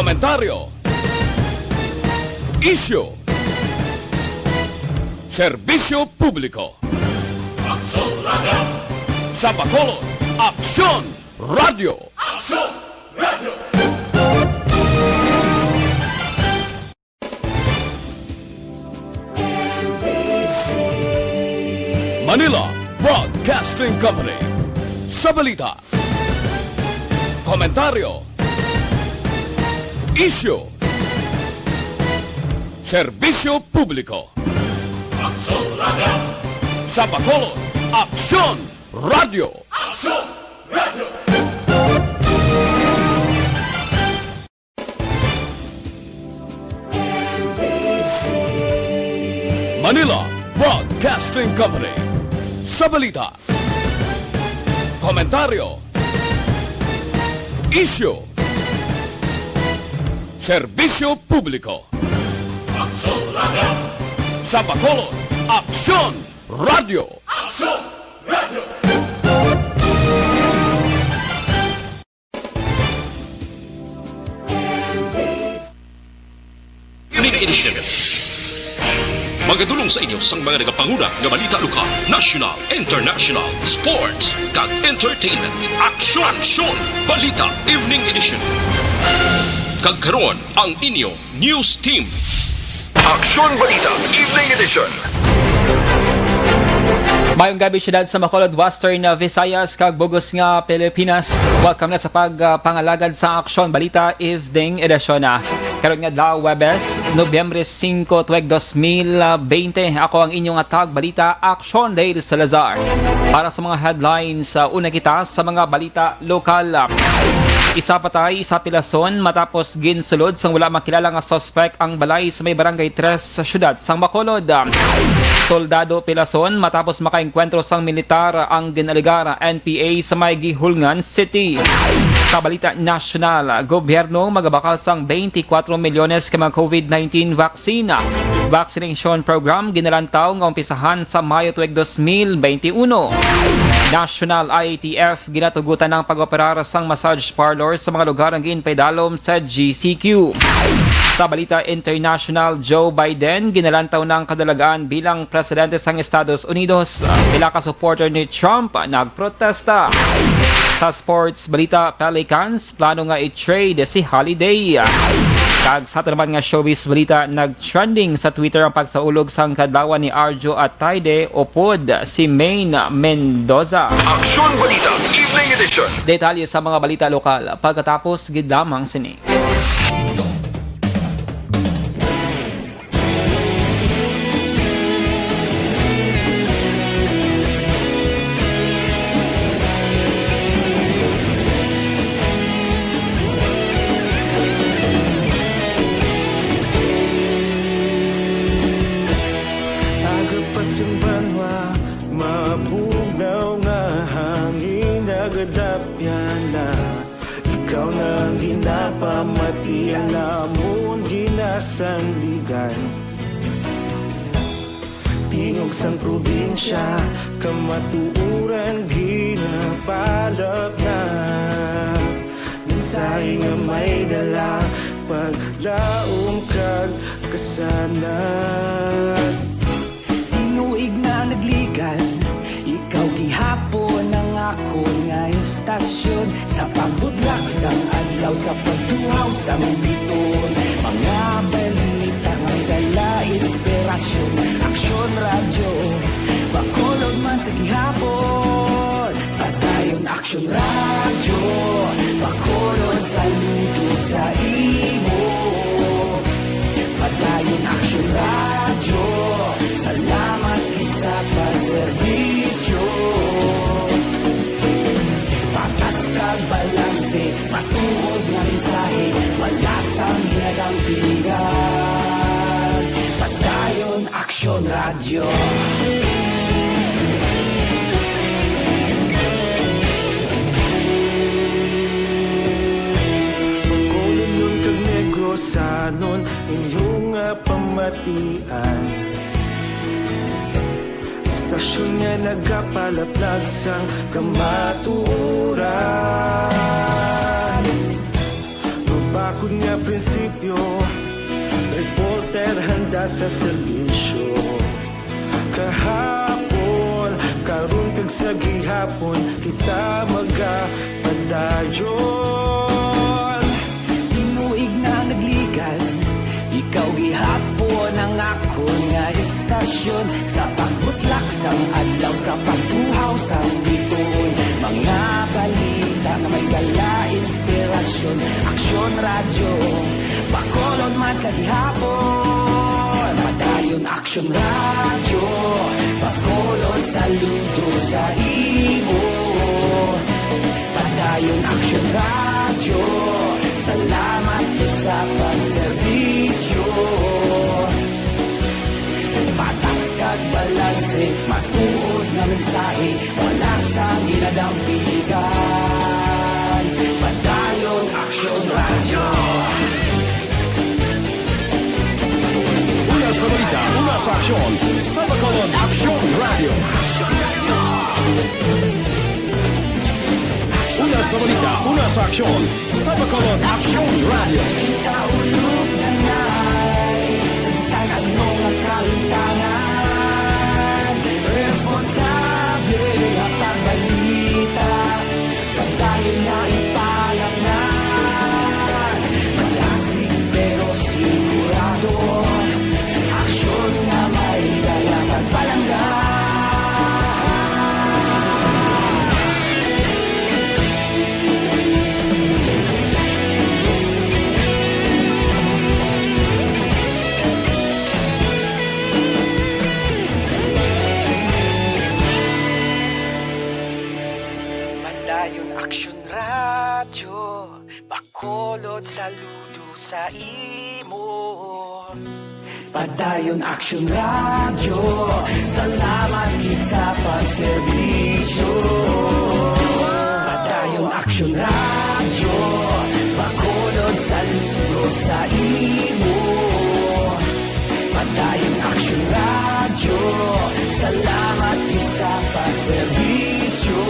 Komentaryo, isyu, serbisyo publiko. Aksyon Radio! Sa Bacolod, Aksyon Radio! Aksyon Radio! Manila Broadcasting Company. Sa Balita, komentaryo, isyu, serbisyo publiko. Aksyon Radio! Sa Bacolod, Aksyon Radio! Aksyon Radio! Manila Broadcasting Company. Sa Balita, komentaryo, isyu, serbisyo publiko. Aksyon Radio! Sa Bacolod, Aksyon Radio! Aksyon Radio! Evening Edition. Magadulong sa inyo sang mga nagapanguna nga balita lokal, national, international, sports, kag entertainment. Aksyon! Balita Evening Edition. Kag karon ang inyo news team. Aksyon Balita Evening Edition. Mayong gabi syudad sa Bacolod, Western Visayas, kag Bugos nga Pilipinas. Welcome na sa pagpangalagad sa Aksyon Balita Evening Edition. Karon nga daw Webes, Nobyembre 5, 2020. Ako ang inyong atag balita Aksyon Dale Salazar. Para sa mga headlines, una kita sa mga balita lokal. Isa patay, isa pilason matapos ginsulod sang wala makilala nga suspect ang balay sa may barangay 3 sa syudad sang Bacolod. Soldado pilason matapos makaengkwentro sang militar ang ginaligar NPA sa may Gihulngan City. Sa balita nasyonal, gobyerno magabakal sang 24 milyones ka mga COVID-19 vaccine. Vaccination program ginalantaw nga umpisahan sa Mayo tuig 2021. National IATF ginatugutan ng pag-operar sang massage parlor sa mga lugar ang ginpaydalom sa GCQ. Sa balita international, Joe Biden ginalantaw ng kadalagaan bilang presidente sang Estados Unidos. Pila ka supporter ni Trump nagprotesta. Sa sports balita, Pelicans plano nga i-trade si Holiday. Kag sa naman nga showbiz balita, nag-trending sa Twitter ang pagsaulog sang kadlawan ni Arjo at Taide upod si Maine Mendoza. Aksyon Balita Evening Edition. Detalye sa mga balita lokal pagkatapos gid lamang sini. Pamatian namon ginasandigan tingog sang probinsya kamatuuran ginapalap na mensahe nga may dala paglaom kag kasanan tinuig na nagligan ikaw gihapon ang ako nga istasyon sa pagbudlak sang adlaw sa pagtuhaw sa biton mga balita nga dala inspirasyon Aksyon Radio Bacolod man sa gihapon padayon Aksyon Radio Bacolod saludo sa imo padayon Aksyon Radio salamat isa pagserbisyo patas kag balanse matuod nga mensahe wala sang hinagang piligan padayon Aksyon Radio. Bacolod nun kag Negrosanon inyong pamatian istasyon nga nagapalaplag sang kamaturan bakod nga prinsipyo, reporter handa sa serbisyo. Kahapon, karon kag sa gihapon, kita magapadayon. Tinuig na nagligal, ikaw gihapon ang ako nga istasyon. Sa pagbutlak sang adlaw, sa pagtuhaw sang biton, mga balita na may dala inspirasyon. Aksyon radyo, bakolon man sa gihapon. Padayon Aksyon radyo, bakolon saludo sa imo. Padayon Aksyon radyo, salamat sa pagserbisyo. Patas kag balanse, matuod na mensahe, wala sang ginadampigan. Padayon Aksyon radyo. Una sa balita, una sa aksyon, sa Bacolod Aksyon Radio. Una sa balita, una sa aksyon, sa Bacolod Aksyon Radio. Kaulog na na'y Sinsan ang mga kalintangan, responsable ang pagbalita, pagdahil na ipalangnan. Malasig pero sigurado, aksyon na may dala pagpalanggan. Padayon Aksyon radyo, bakolod saludo sa imo. Padayon Aksyon radyo, salamat gid sa pagserbisyo. Padayon Aksyon radyo, bakolod saludo sa imo. Padayon Aksyon radyo, salamat gid sa pagserbisyo.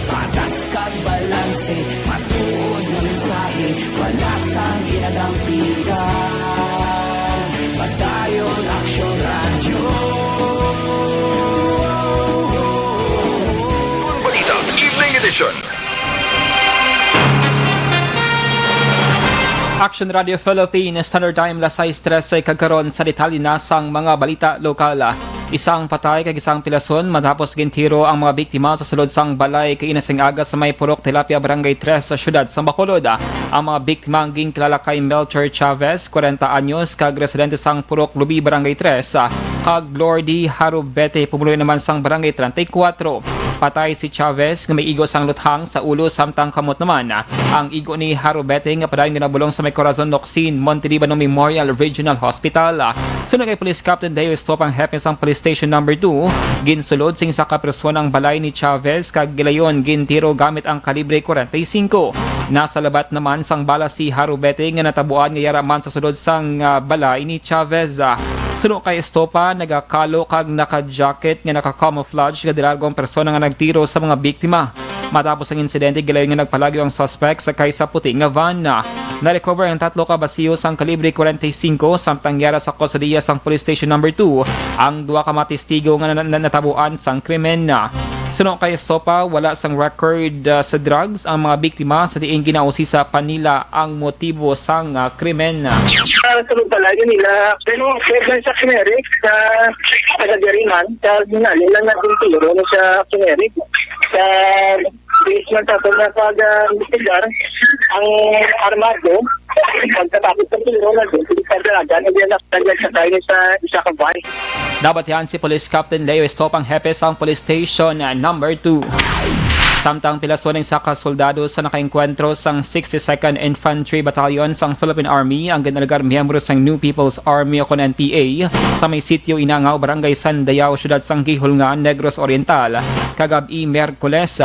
Patas kag balanse, matuod na mensahe, wala sang ginadampigan. Padayon Aksyon radyo. Balita Evening Edition. Aksyon Radio Philippines, Standard Time, las 6:13 kagkaron sa detalye na sang mga balita lokal. Isang patay kag isang pilason matapos gintiro ang mga biktima sa sulod sang balay kay inasing aga sa may Purok Tilapia Barangay 3 sa syudad sa Bacolod. Ang mga biktima ang ginkilala kay Melcher Chavez, 40 anyos, kag residente sang Purok Lubi Barangay 3, kag Lordy Harubete, pumuloy naman sang Barangay 34. Patay si Chavez nga may igo sang luthang sa ulo samtang kamot naman ang igo ni Harubete nga padayon ginabulong sa may Corazon Locsin Montelibano Memorial Regional Hospital. Sunod kay Police Captain Deo Estopang hepe sang Police Station No. 2, ginsulod sing sa kaperson ang balay ni Chavez kag gilayon gintiro gamit ang kalibre 45. Nasa labat naman sang bala si Harubete nga natabuan nga yaraman sa sulod sang balay ni Chavez. Sunod kay Estopa, nagakalo kag naka-jacket nga naka-camouflage nga dilargong persona nga nagtiro sa mga biktima. Matapos ang insidente, gilayon nga nagpalagyo ang suspect sakay sa puting nga van. Na-recover ang 3 ka basiyo sang kalibre 45 samtang yara sa kustodiya sang Police Station No. 2 ang 2 ka matistigo nga natabuan sang krimen. Sunod kay Sopa, wala sang record sa drugs ang mga biktima sa diing ginausi sa Panila ang motibo sang krimen. Sunod talaga nila, pero pwede sa generic sa Tagajariman, sa nila na tiro sa generic sa basement sa na pag-investigar ang armado pagkatapos ng tiro na doon sa dalaga na diyan sa tayo sa isa ka bahay. Dapat yan si Police Captain Leo Estopang hepe sa Police Station No. 2. Samtang pilaswan ng saka soldado sa nakainkwentro sang 62nd Infantry Battalion sang Philippine Army ang ginalagar miyembro sang New People's Army o NPA sa may sitio Inangaw, Barangay San Dayaw, syudad sang Gihulngan, Negros Oriental, kagabi Merkules.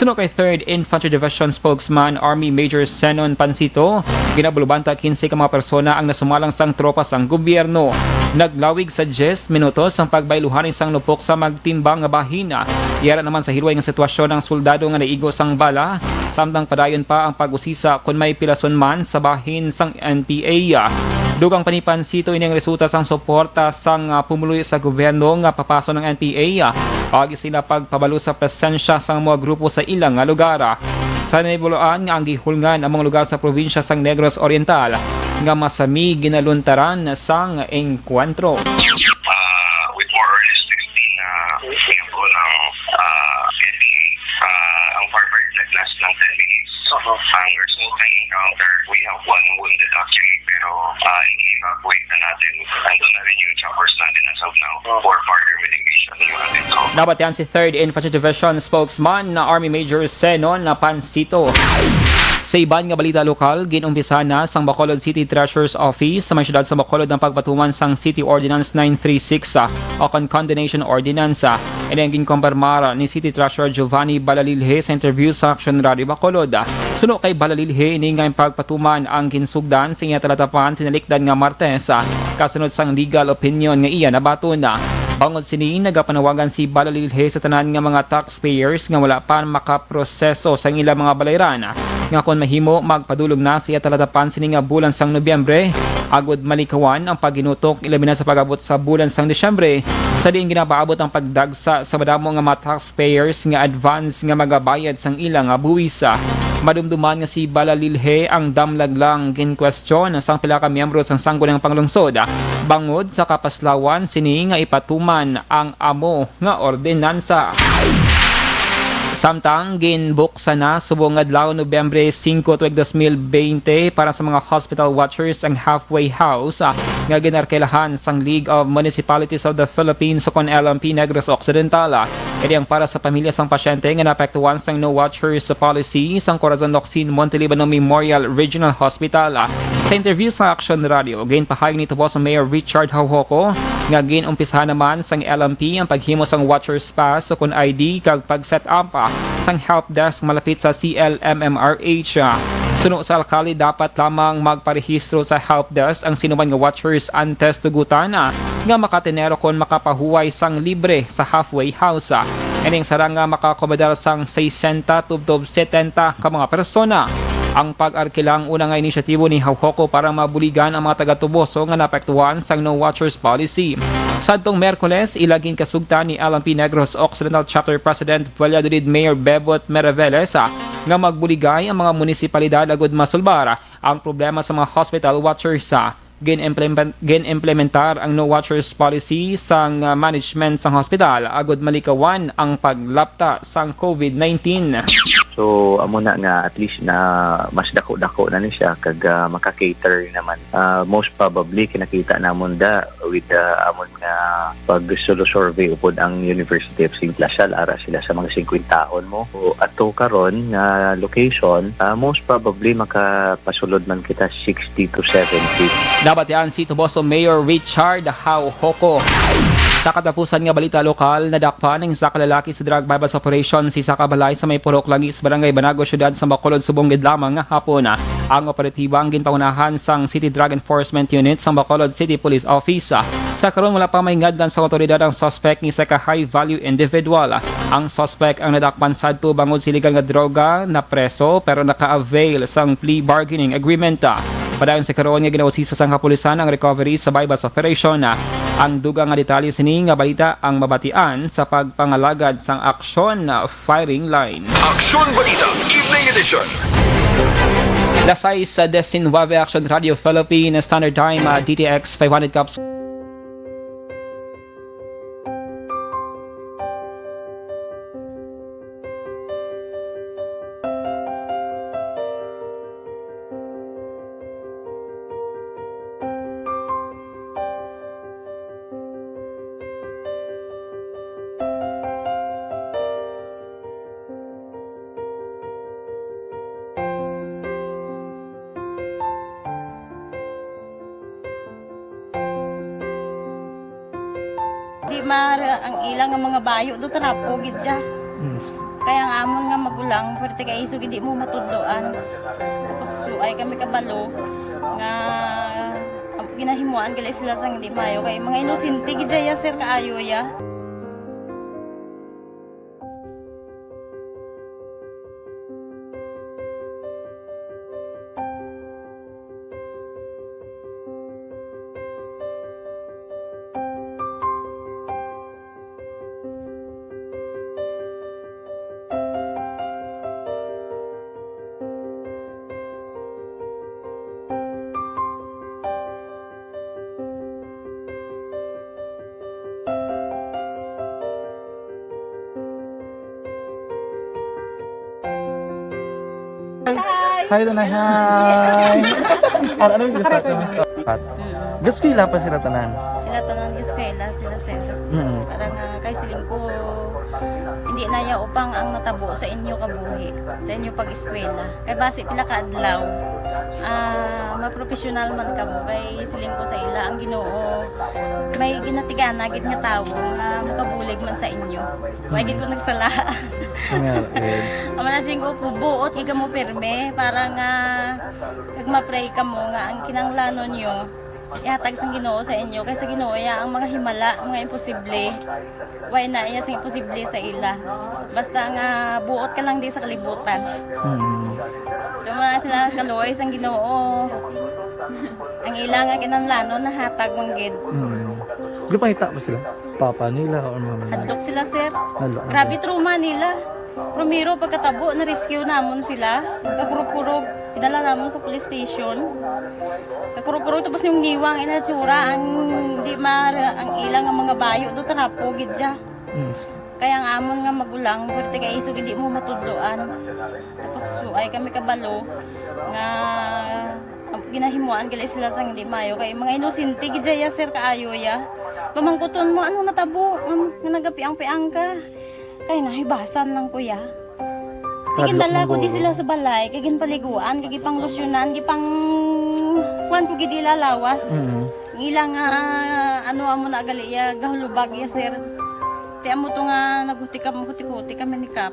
Sunod kay 3rd Infantry Division spokesman Army Major Zenon Pancito, ginabulubanta 15 ka mga persona ang nasumalang sang tropa sang gobyerno. Naglawig sa 10 minutos ang pagbailuhan isang lupok sa magtimbang nga bahina. Iyara naman sa hiruay nga sitwasyon ng soldado nga naigo sang bala, samtang padayon pa ang pag-usisa kung may pilason man sa bahin sang NPA. Dugang panipansito ining resulta sang suporta sang pumuluy sa gobyerno nga papaso ng NPA. Agi sila pagpabalo sa presensya sang mga grupo sa ilang nga lugar. Sa naibuloan nga ang gihulngan ang mga lugar sa probinsya sang Negros Oriental nga masami ginaluntaran sang engkwentro. With more or less 16 miyembro ng NPA. Ang farmer last ng 10 minutes. Ang result ng encounter, we have one wounded actually, pero i-evacuate na natin. Andun na rin yung choppers natin as of now for further mitigation yung atin. Nabatian si 3rd Infantry Division spokesman na Army Major Zenon Pancito. Sa iban nga balita lokal, ginumpisa na sang Bacolod City Treasurer's Office sa may syudad sa Bacolod ang pagpatuman sang City Ordinance 936 o Condonation Ordinance. Ito ang ginkumpirmar ni City Treasurer Giovanni Balalilhe sa interview sa Aksyon Radio Bacolod. Suno kay Balalilhe, ini nga pagpatuman ang ginsugdan sa iya talatapan tinalikdan nga Martes kasunod sang legal opinion nga iya nabato na. Bangod sini, nagapanawagan si Balalilhe sa tanan nga mga taxpayers nga wala pa makaproseso sa ilang mga balayran. Nga kung mahimo, magpadulog na siya talatapan sini nga bulan sang Nobyembre. Agod malikawan ang pagginutok ilabi na sa pag-abot sa bulan sang Disyembre. Sa diin ginapaabot ang pagdagsa sa madamo nga mga taxpayers nga advance nga magabayad sang ilang nga buwisa. Madumduman nga si Balalilhe ang damlaglang ginkwestiyon sang pila ka miyembro sang sanggulang panglungsod. Bangod sa kapaslawan sini nga ipatuman ang amo nga ordinansa. Samtang ginbuksan na subong adlaw Nobyembre 5 tuig 2020 para sa mga hospital watchers ang halfway house nga ginarkailahan sang League of Municipalities of the Philippines sa LMP Negros Occidental. Edi ang para sa pamilya sang pasyente nga naapektuhan sang no watchers policy sang Corazon Locsin Montelibano Memorial Regional Hospital. Sa interview sa Aksyon Radio, ginpahayag nito po sa Mayor Richard Hauhoko nga ginumpisahan naman sang LMP ang paghimo sang watchers pass o kun ID kag pag-set up sang help desk malapit sa CLMMRH. Suno sa alkali, dapat lamang magparehistro sa help desk ang sinuman nga watchers antes tugutan nga makatenero kon makapahuway sang libre sa halfway house. Ining sarang nga makakomodar sang 60 tubtob 70 ka mga persona. Ang pag-arkilang unang nga inisyatibo ni Hauhoko para mabuligan ang mga taga-tuboso nga naapektuhan sang no watchers policy. Sadtong Merkules, ilaging kasugta ni LMP Negros Occidental Chapter President Valladolid Mayor Bebot Meraveles nga magbuligay ang mga munisipalidad agud masulbar ang problema sa mga hospital watchers. Gin-implementar ang no watchers policy sang management sang hospital agud malikawan ang paglapta sang COVID-19. So amo na nga at least na mas dako-dako na ni siya kag maka-cater naman. Most probably kinakita namon da with amon nga pag-survey upod ang University of St. Lasal ara sila sa mga 50 taon mo. So ato karon nga location most probably makapasulod man kita 60 to 70. Dapat yan si Tuboso Mayor Richard Hauhoko. Sa katapusan nga balita lokal, nadakpan ng isa ka lalaki sa drug bypass operation si Sakabalay sa may Purok Langis, Barangay Banago, Syudad sa Bacolod, Subong lamang nga hapon. Ang operatiba ang ginpangunahan sang City Drug Enforcement Unit sa Bacolod City Police Office. Sa karon wala pa may ngadlan sa otoridad ang suspect ni sa ka high value individual. Ang suspect ang nadakpan sadto bangod siligan nga droga na preso pero naka-avail sang plea bargaining agreement. Padayon sa karon nga ginawasisa sang kapulisan ang recovery sa bypass operation. Ang dugang nga detalye sini nga balita ang mabatian sa pagpangalagad sang Aksyon firing line. Aksyon Balita Evening Edition. Lasay sa 19 Aksyon Radio Philippines Standard Time DTX 500 cups. Di mara ang ilang nga mga bayo do trapogid siya. Kaya ang amon nga magulang, pwerte ka isog hindi mo matudloan. Tapos ay kami kabalo nga ginahimuan gali sila sang hindi mayo kay mga inosente gidya sir kaayo ya. Hi, Tanay. Hi. Ano yung gusto ko? Gusto ko pa sila tanan. Sila tanan eskwela, sila sir. Parang kay siling ko hindi na ya upang ang natabo sa inyo kabuhi, sa inyo pag-eskwela. Kay base pila ka adlaw. Maprofessional man kamo kay siling ko sa ila ang Ginoo. May ginatigana gid nga tawo nga makabulig man sa inyo. Way gid ko nagsala. Amanasing ko po buot gid mo pirme para nga kag ma-pray kamo nga ang kinanglanon niyo ihatag sang Ginoo sa inyo kay sa Ginoo ya ang mga himala, mga imposible. Way na iya sang imposible sa ila. Basta nga buot ka lang di sa kalibutan. Tuma sila kaluoy sang Ginoo. Ang ila nga kinanglanon nahatag manggid. Gupangita pa sila? Papa nila o mama nila? Hadlok sila sir. Hadlok. Grabe trauma nila. Primero pagkatabo na rescue namon sila. Nagkakurog-kurog. Idala namon sa police station. Nagkurog-kurog tapos yung niwang inatsura ang di ang ilang nga mga bayo do tarapo gidya. Kaya ang amon nga magulang pwerte ka isog hindi mo matudloan. Tapos ay kami kabalo nga ginahimuan gali sila sang hindi mayo kay mga inosente gidya sir kaayo ya. Pamangkuton mo ano natabo nga nagapiang-piang ka. Kay nahibasan lang kuya. Kagindala ko di sila sa balay, kagin paliguan, kagi pang losyunan, gi pang kuan ko gid ilalawas. Ilang ano amo na gali ya gahulubag ya sir. Ti amo to nga naghuti kami ni Kap.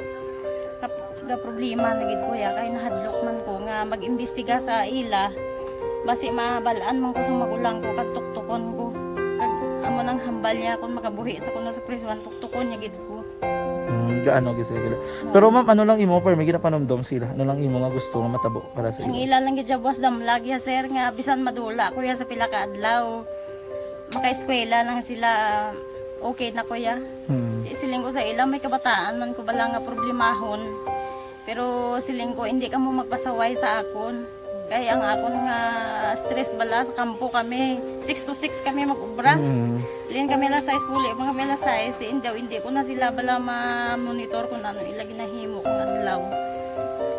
Ga problema na gid kuya kay nahadlok man ko nga mag-imbestiga sa ila. Basi mabalaan man ko sa magulang ko kag tuktukon ko. Kag amo nang hambal niya kung makabuhi sa kuno sa prison tuktukon niya gid ko. Gaano gid sila. Pero ma'am, ano lang imo per may ginapanomdom sila? Ano lang imo nga gusto nga matabo para sa Ang imo? ila lang gid buwas damlag ya sir nga bisan madula kuya sa pila ka adlaw. Maka-eskwela lang sila okay na kuya. Siling ko sa ila may kabataan man ko bala nga problemahon. Pero siling ko hindi ka mo magpasaway sa akon. Kaya ang akon nga stress bala sa kampo kami. 6 to 6 kami mag-ubra. Lin kami la size puli, mga kami la size. Hindi ko na sila bala ma-monitor kung ano ila ginahimo kung adlaw.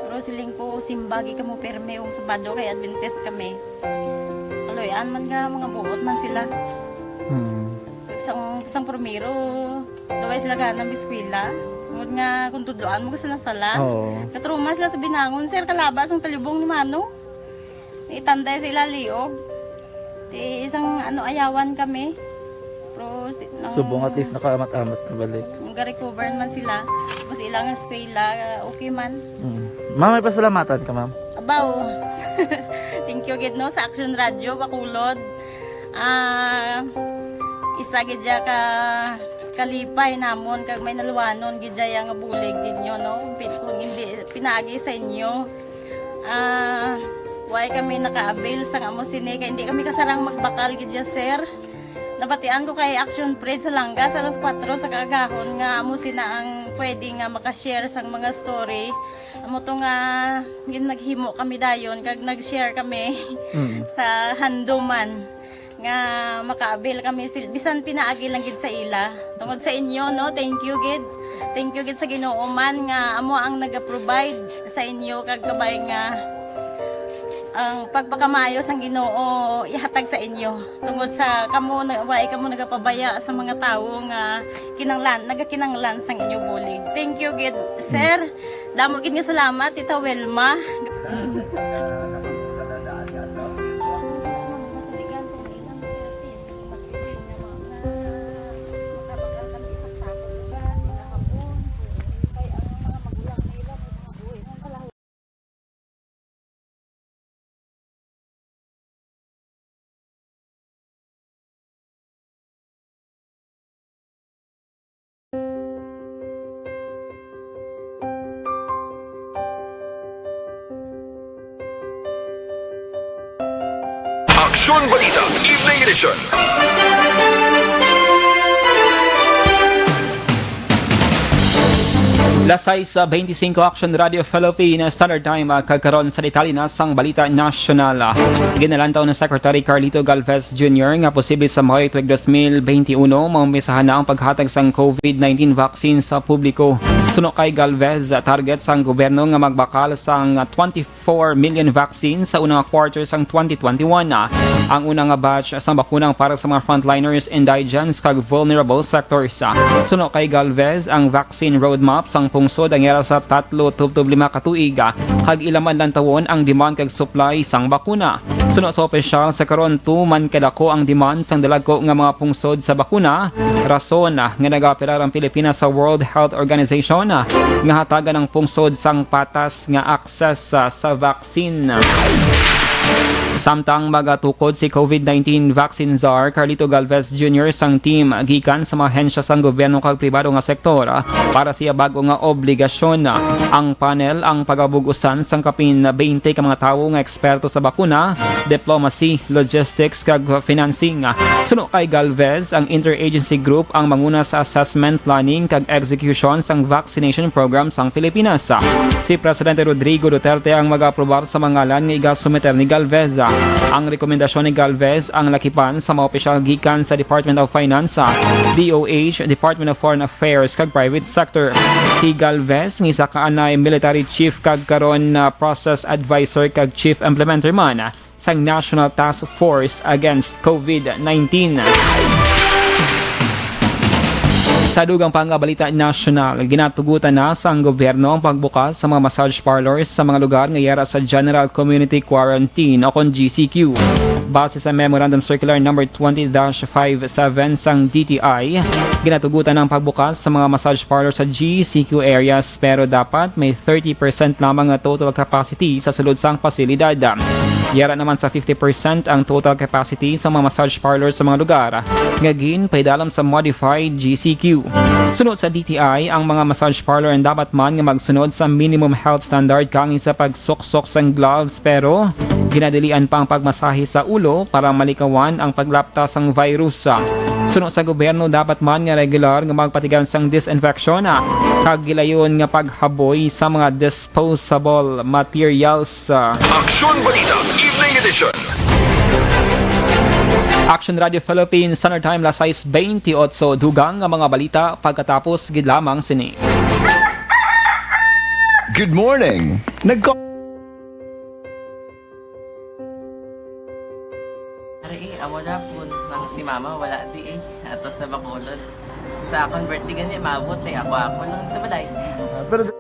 Pero siling ko simbagi ka mo perme yung Sabado kay Adventist kami. Kaloyan man nga mga buot man sila. Isang primero, daway sila ganang biskwila. Ngod nga kung tudloan mo sila sala. Katruma sila sa binangon, sir kalabas ang talibong ni Mano. Itanday sa ilaliog. Isang ayawan kami. Pero subong at least nakaamat-amat na balik. Ga-recover man sila. Tapos ilang eskwela, okay man. Ma'am, may pasalamatan ka ma'am? Abaw. Thank you gid no sa Aksyon Radio Bakulod. Isa gid ka kalipay namon kag may naluwanon gid nga bulig dinyo no. Kung hindi pinaagi sa inyo. Why kami naka-avail sa amo sine kay hindi kami kasarang magbakal gid sir. Nabatian ko kay Aksyon Fred sa Langgas alas 4 sa kaagahon nga amo sina ang pwede nga maka-share sang mga story. Amo to nga naghimo kami dayon kag nag-share kami sa handuman nga maka-avail kami bisan pinaagi lang gid sa ila. Tungod sa inyo no, thank you gid. Thank you gid sa Ginoo man nga amo ang naga-provide sa inyo kag kabay nga ang pagpakamaayos ang Ginoo ihatag sa inyo tungod sa kamo nagapabaya sa mga tawo nga nagakinanglan sang inyo bulig. Thank you gid sir. Damo gid nga salamat Tita Welma. Aksyon Balita Evening Edition. Lasay sa 25 Action Radio Philippines Standard Time kagkaroon sa detalye na sang balita nasyonal. Ginalantaw ng Secretary Carlito Galvez Jr. nga posible sa Mayo tuig 2021 mamimisahan na ang paghatag sang COVID-19 vaccine sa publiko. Suno kay Galvez, target sang gobyerno nga magbakal sang 24 million vaccine sa unang quarter sang 2021. Ang unang batch sang bakunang para sa mga frontliners, indigents kag vulnerable sectors. Suno kay Galvez, ang vaccine roadmap sang pungsod ang era sa 3-5 katuig kag ilaman lang tawon ang demand kag supply sang bakuna. Suno sa opisyal sa karon 2 man kadako ang demand sang dalago nga mga pungsod sa bakuna. Rason nga nagapilar ang Pilipinas sa World Health Organization nga hatagan ang pungsod sang patas nga access sa vaccine. Samtang magatukod si COVID-19 vaccine czar Carlito Galvez Jr. sang team gikan sa mga hensya sang gobyerno kag pribado nga sektor para siya bago nga obligasyon. Ang panel ang pagabugusan sang kapin 20 ka mga tawo nga eksperto sa bakuna, diplomacy, logistics kag financing. Suno kay Galvez, ang interagency group ang manguna sa assessment, planning kag execution sang vaccination program sang Pilipinas. Si Presidente Rodrigo Duterte ang mag-aprobar sa mga ngalan nga igasumiter ni Galvez. Ang rekomendasyon ni Galvez ang lakipan sa mga opisyal gikan sa Department of Finance, DOH, Department of Foreign Affairs kag private sector. Si Galvez ng isa ka anay military chief kag karon process advisor kag chief implementer man sa National Task Force Against COVID-19. Sa dugang pangabalita nasyonal, ginatugutan na sa ang gobyerno ang pagbukas sa mga massage parlors sa mga lugar nga yara sa General Community Quarantine o kon GCQ. Base sa Memorandum Circular No. 20-57 sang DTI, ginatugutan ang pagbukas sa mga massage parlors sa GCQ areas pero dapat may 30% lamang na total capacity sa sulod sang pasilidad. Yara naman sa 50% ang total capacity sa mga massage parlors sa mga lugar. Ngagin, paidalam sa modified GCQ. Sunod sa DTI, ang mga massage parlor ang dapat man nga magsunod sa minimum health standard kang sa pagsuksok sang gloves pero ginadilian pa ang pagmasahe sa ulo para malikawan ang paglapta sang virus. Sunod sa gobyerno, dapat man nga regular nga magpatigan sang disinfection kag gilayon nga paghaboy sa mga disposable materials. Aksyon Balita Evening Edition. Action Radio Philippines Standard Time lasay 28 dugang nga mga balita pagkatapos gid lamang sini. Good morning. Amo na po nang si mama wala di ato sa Bacolod. Sa akong birthday gani maabot ako lang sa balay. Pero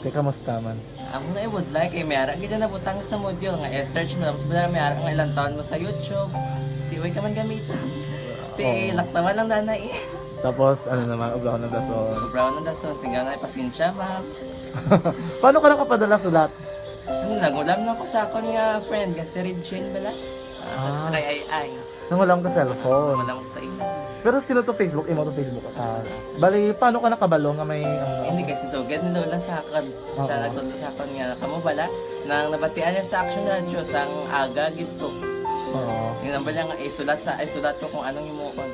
kay kamusta man? Ako na would like ay mayara gid na butang sa module nga search mo tapos bala mayara nga ilang taon mo sa YouTube. Di way ka man gamitan. Ti laktaman lang nanay. Tapos ano naman, ublaw ng dason. Ublaw ng dason singa nga pasensya ma'am. Paano ka nakapadala sulat? Nagulam na ko sa akon nga friend nga si Regine bala. Sa kay ay. Nangulam ka cellphone. Nangulam ko sa ina. Pero sino to Facebook? Imo to Facebook. Bali, paano ka nakabalo nga may... Hindi kasi so, ganun lola sa akin. Siya nagtundo sa akin nga, kamo bala, nang nabatian niya sa Action Radio, sang aga gito. Yung nang bala nga, isulat ko kung anong imuon.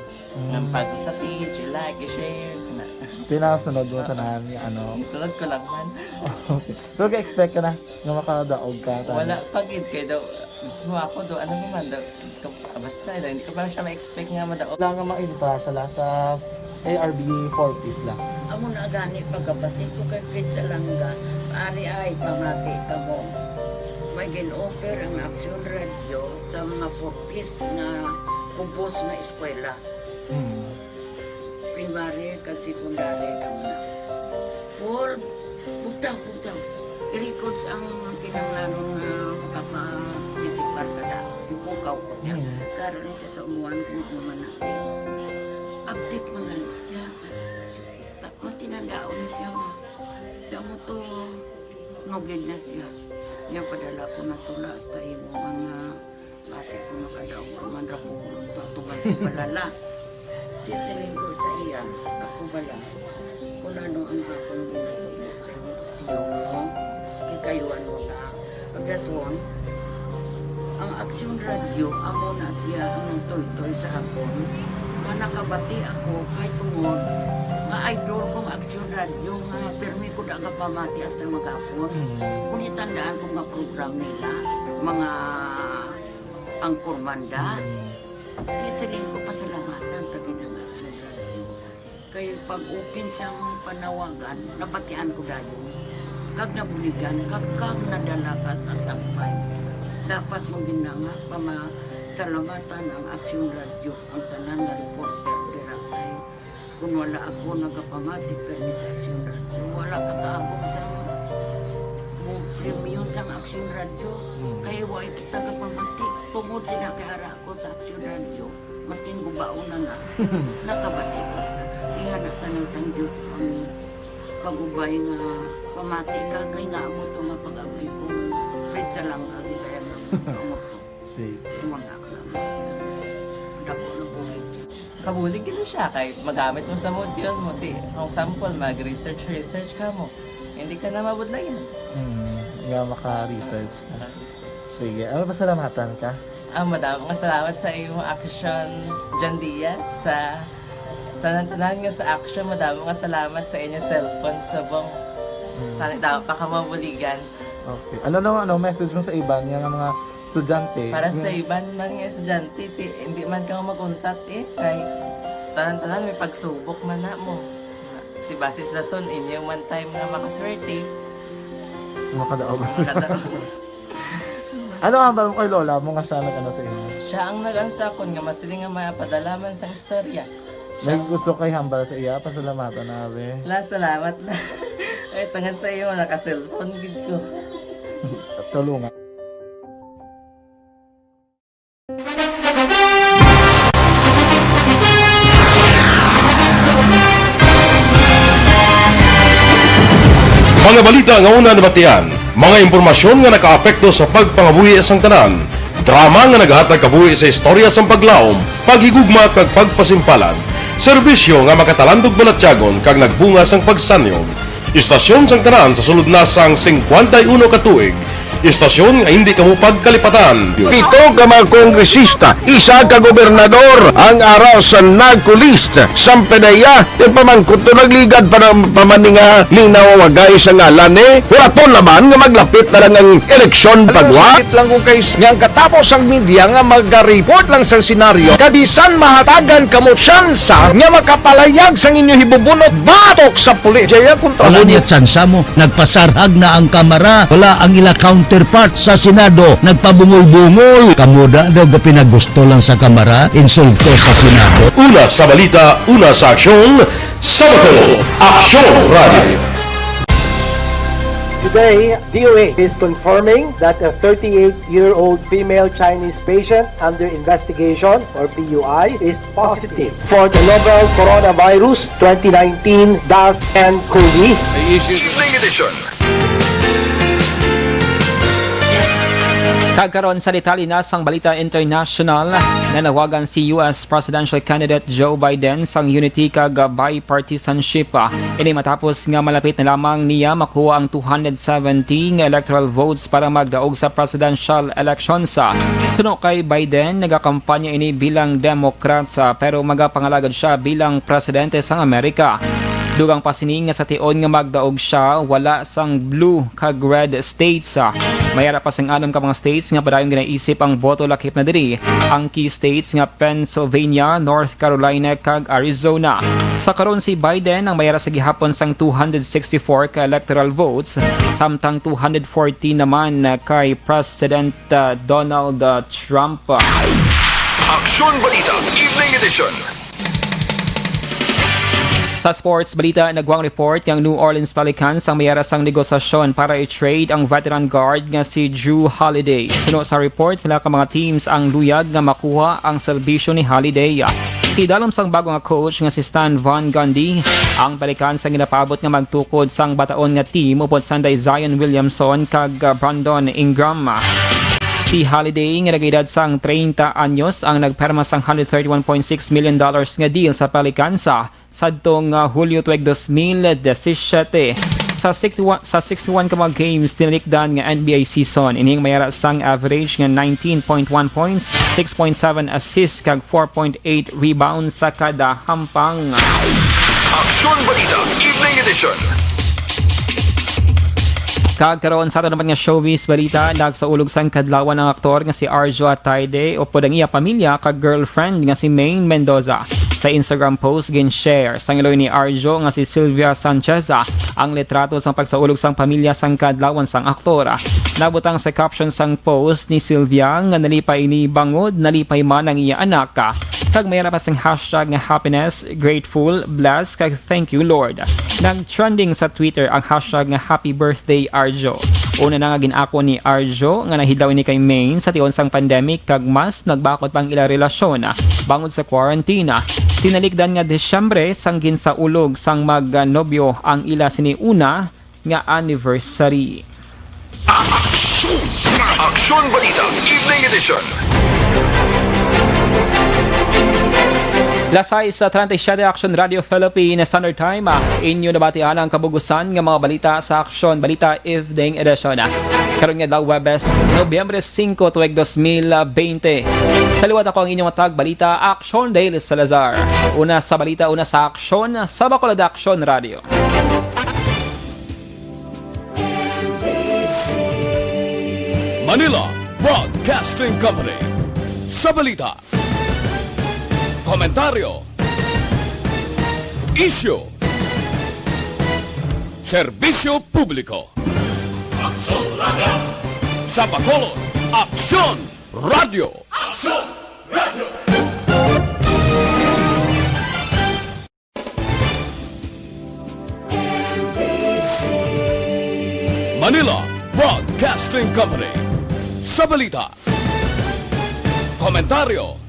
Nang pag sa page, i-like, i-share. Pinasunod mo tanan yung ano? Isunod ko lang man. Okay. Pero ka-expect ka na nga makadaog ka? Wala, pagid kayo daw. Gusto mo ako do, ano naman daw, basta, hindi ko pa siya ma-expect nga madaog. Wala nga ma-intra siya sa ARB 4 piece lang. Amo na gani pagkabati ko kay Pizza Langga, ari ay pamati ka mo. May gin-offer ang Aksyon Radio sa mga 4 piece na kumpos na eskwela. primary kag secondary kamo na. For bugtaw. I-records ang kinanglanon na makapatisipar ka na. Ipukaw ko niya. Karoon siya sa umuan kung umanakit. Update mga siya. Matinandaon na siya mo. Damo to, nugid na siya. Niya padala ko na tula sa imo mga base ko nakadaong kamandra po ko ito atuban ko balala. Di siling ko sa iya, ako bala. Kung ano ang akong ginatulog sa iyo, tiyo mo, ikayuan mo na. Pagdaswan, ang Aksyon Radio, amo na siya ang toy-toy sa akon. Nakabati ako kahit tungod nga idol kong Aksyon Radio nga permi ko daga pamati hasta magapon. Kung itandaan ko nga program nila, mga angkor manda. Kaya siling ko pasalamatan tagi ng Aksyon Radio. Kaya pag-open sang panawagan, nabatian ko dayon. Kag nabuligan, kag nadala ka sa takpay. Dapat mong ginanga salamatan ang Aksyon Radio, ang tanan nga reporter direktay. Kung wala ako nagapamati permi sa Aksyon Radio, wala kakaabot sa premium sa Aksyon Radio. Kaya wala kita kapamati. Tungod sila kaya ako sa Aksyon Radio, maskin gubaon na nga, nakabati ka. Kaya natanong sa Diyos ang pag-ubay nga pamati ka, kaya nga mo ito nga pag-abay kong Fred sa lang agi kaya nga mo ito. Umanak na mo. Dako na bulit siya. Kabulig gina siya kay magamit mo sa module mo. Di, kung sample, mag-research ka mo. Hindi ka na mabudlayan. Nga maka-research ka. Sige, ano ba salamatan ka? Madaming salamat sa iyong Aksyon Jan Diaz sa tanan-tanan nga sa Aksyon. Madaming salamat sa inyong cellphone sa bong dapat pa ka mabuligan. Okay. Ano message mo sa iba nga mga estudyante? Para sa iban man nga estudyante, hindi man ka maguntat kay tanan-tanan may pagsubok man na mo. Di basis na son, inyong one time nga makaswerte. Makadaog. Ano ang balong kay Lola mo nga siya nag-ano sa inyo? Siya ang nag-ano sa akon nga masiling nga mapadalaman sa istorya. May gusto kay hambal sa iya, pasalamatan na be. Last salamat na. Ay, tangan sa iyo, naka-cellphone gid ko. Tulungan. Mga balita nga una nabatian, mga impormasyon nga nakaapekto sa pagpangabuhi sang tanan, drama nga naghatag kabuhi sa istorya sang paglaom, paghigugma kag pagpasimpalan, serbisyo nga makatalandog balatyagon kag nagbunga sang pagsanyog, istasyon sang tanan sa sulod na sang 51 ka tuig, istasyon nga hindi kamo pagkalipatan. 7 ka mga kongresista, 1 ka gobernador ang araw sa nagkulist sa pedaya yung pamangkot to nagligad para pamaninga linaw wagay sa ngalan walaton naman nga maglapit na lang ang eleksyon pagwa lang kung kayo nga katapos ang media nga mag-report lang sa senaryo kadisan mahatagan kamo tsansa nga makapalayag sa inyo hibubunot batok sa pulis jaya kontra wala niya tsansa mo nagpasarhag na ang kamera wala ang ila counterpart sa Senado nagpabungol-bungol kamuda daw pinagusto lang sa kamera insulto sa Senado. Una sa balita, una sa aksyon, Sabado, Aksyon Radio. Today, DOA is confirming that a 38-year-old female Chinese patient under investigation, or PUI, is positive for the novel coronavirus 2019 DAS-CoV. Evening edition. Kagkaroon sa detalye na sang Balita International, nanawagan si US Presidential Candidate Joe Biden sang unity kag bipartisanship. Ini matapos nga malapit na lamang niya makuha ang 217 electoral votes para magdaog sa presidential elections. Suno kay Biden, nagakampanya ini bilang Democrats pero magapangalagad siya bilang presidente sang Amerika. Dugang pasining nga sa tion nga magdaog siya wala sang blue kag red states. Mayara pa sang anom ka mga states nga padayon ginaisip ang boto lakip na diri. Ang key states nga Pennsylvania, North Carolina kag Arizona. Sa karon si Biden ang mayara sa gihapon sang 264 ka electoral votes samtang 214 naman kay President Donald Trump. Aksyon Balita Evening Edition. Sa sports balita, nagwang report ng New Orleans Pelicans ang mayaras ang negosasyon para i-trade ang veteran guard nga si Drew Holiday. Suno sa report, pila ka mga teams ang luyag nga makuha ang serbisyo ni Holiday. Si dalam sang bago nga coach nga si Stan Van Gundy, ang Pelicans ang ginapaabot nga magtukod sang bataon nga team upod sanday Zion Williamson kag Brandon Ingram. Si Holiday nga nag-edad sang 30 anyos ang nagperma sang $131.6 million nga deal sa Pelicans sadtong Hulyo tuig 2017. Sa 61 ka mga games tinalikdan nga NBA season, ining mayara sang average nga 19.1 points, 6.7 assists kag 4.8 rebounds sa kada hampang. Aksyon Balita Evening Edition. Kagkaroon sa ato naman nga showbiz balita, nagsaulog sang kadlawan ng aktor nga si Arjo Ataide o pod ang iya pamilya kag girlfriend nga si Maine Mendoza. Sa Instagram post gin-share sang iloy ni Arjo nga si Sylvia Sanchez ang litrato sang pagsaulog sang pamilya sang kadlawan sang aktora. Nabutang sa caption sang post ni Sylvia nga nalipay ni bangod, nalipay man ang iya anak. Kag mayroon pa sang hashtag nga happiness, grateful, blessed, kag thank you Lord. Nag-trending sa Twitter ang hashtag nga happy birthday Arjo. Una na nga ginako ni Arjo nga nahidaw ni kay Maine sa tiyon sang pandemic kag mas nagbakot pang ila relasyon bangod sa quarantine. Tinalikdan nga Desyembre sang ginsaulog sang magnobyo ang ila siniuna nga anniversary. Aksyon Balita Evening Edition. Lasay sa 37 Aksyon Radio Philippines Standard Time, inyo nabatian ang kabugusan ng mga balita sa Aksyon Balita Evening Edition. Karon nga daw Webes, Nobyembre 5, tuig 2020. Sa liwat ako ang inyong matag balita, Aksyon Daily Salazar. Una sa balita, una sa Aksyon, sa Bacolod Aksyon Radio. Manila Broadcasting Company. Sa balita, komentaryo, issue, serbisyo publiko. Aksyon Radio. Sa Bacolod, Aksyon Radio. Aksyon Radio. Manila Broadcasting Company. Sa balita, komentaryo,